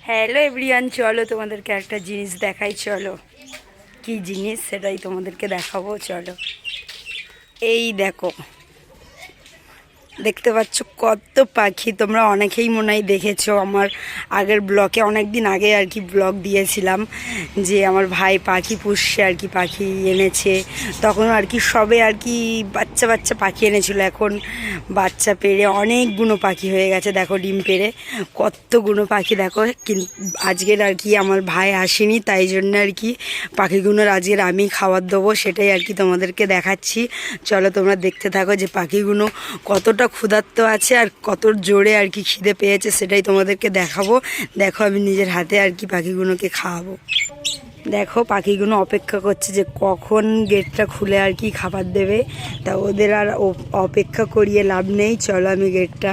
Hello everyone, চলো তোমাদেরকে একটা জিনিস দেখাই। চলো কি জিনিস সেটাই তোমাদেরকে দেখাবো। চলো, এই দেখো, দেখতে পাচ্ছ কত পাখি। তোমরা অনেকেই মনে হয় দেখেছো আমার আগের ব্লগে, অনেক দিন আগে আর কি ব্লগ দিয়েছিলাম যে আমার ভাই পাখি পুষছে আর কি, পাখি এনেছে। তখন আর কি সবে আর কি বাচ্চা বাচ্চা পাখি এনেছিল, এখন বাচ্চা পেড়ে অনেকগুলো পাখি হয়ে গেছে। দেখো ডিম পেড়ে কতগুলো পাখি দেখো। কিন্তু আজকের আর কি আমার ভাই আসেনি, তাই জন্য আর কি পাখিগুলোর আজকের আমি খাবার দেবো, সেটাই আর কি তোমাদেরকে দেখাচ্ছি। চলো তোমরা দেখতে থাকো যে পাখিগুলো কতটা ক্ষুধার্ত আছে আর কত জোরে আর কি খিদে পেয়েছে, সেটাই তোমাদেরকে দেখাবো। দেখো আমি নিজের হাতে আর কি পাখিগুলোকে খাওয়াবো। দেখো পাখিগুলো অপেক্ষা করছে যে কখন গেটটা খুলে আর কি খাবার দেবে। তা ওদের আর অপেক্ষা করিয়ে লাভ নেই, চলো আমি গেটটা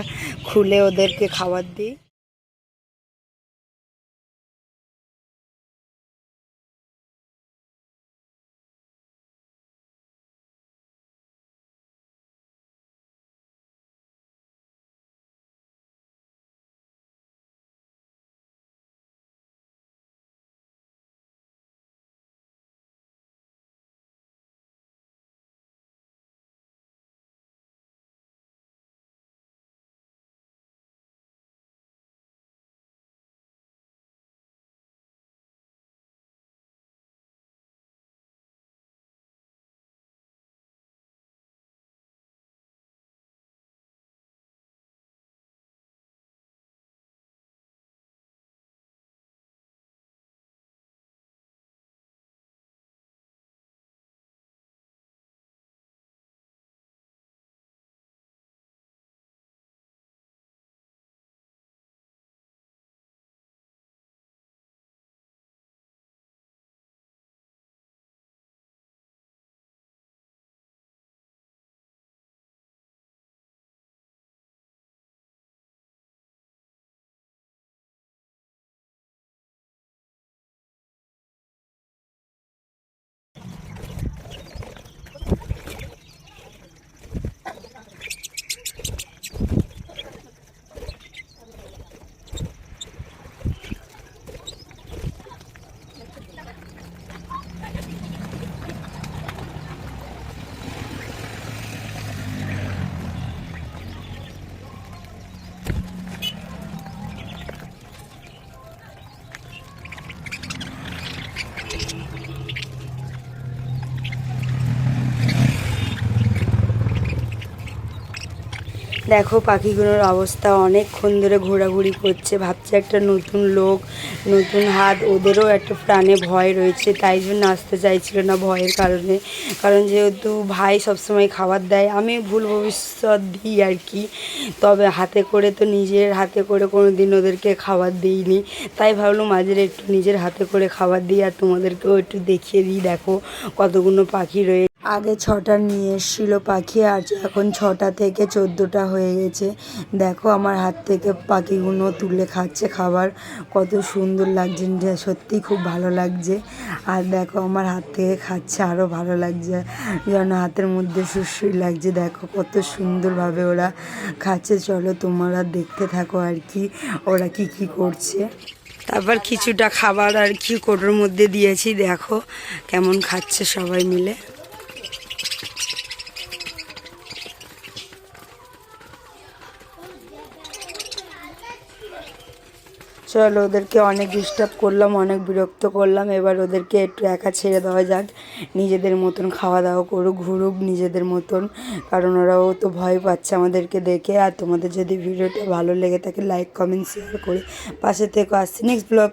খুলে ওদেরকে খাবার দিই। দেখো পাখিগুলোর অবস্থা, অনেকক্ষণ ধরে ঘোরাঘুরি করছে, ভাবছে একটা নতুন লোক, নতুন হাত, ওদেরও একটা প্রাণে ভয় রয়েছে, তাই জন্য আসতে চাইছিল না ভয়ের কারণে। কারণ যেহেতু ভাই সবসময় খাবার দেয়, আমি ভুল ভবিষ্যৎ দিই আর কি, তবে হাতে করে তো নিজের হাতে করে কোনো দিন ওদেরকে খাবার দিইনি, তাই ভাবলাম আজের একটু নিজের হাতে করে খাবার দিই আর তোমাদেরকেও একটু দেখিয়ে দিই। দেখো কতগুলো পাখি রয়েছে। আগে 6টা নিয়ে এসেছিলো পাখি, আর এখন 6টা থেকে 14টা হয়ে গেছে। দেখো আমার হাত থেকে পাখিগুলো তুলে খাচ্ছে খাবার, কত সুন্দর লাগছে, সত্যিই খুব ভালো লাগছে। আর দেখো আমার হাত থেকে খাচ্ছে, আরও ভালো লাগছে, যেন হাতের মধ্যে সুশ্রী লাগছে। দেখো কত সুন্দরভাবে ওরা খাচ্ছে। চলো তোমরা দেখতে থাকো আর কি ওরা কি কি করছে। তারপর কিছুটা খাবার আর কি কোটোর মধ্যে দিয়েছি, দেখো কেমন খাচ্ছে সবাই মিলে। চলো ওদেরকে অনেক ডিস্টার্ব করলাম, অনেক বিরক্ত করলাম, এবার ওদেরকে একটু একা ছেড়ে দেওয়া যাক, নিজেদের মতন খাওয়া দাওয়া করুক, ঘুরুক নিজেদের মতন, কারণ ওরাও তো ভয় পাচ্ছে আমাদেরকে দেখে। আর তোমাদের যদি ভিডিওটা ভালো লেগে থাকে লাইক কমেন্ট শেয়ার করে পাশে থেকে আসছি নেক্সট ব্লগ।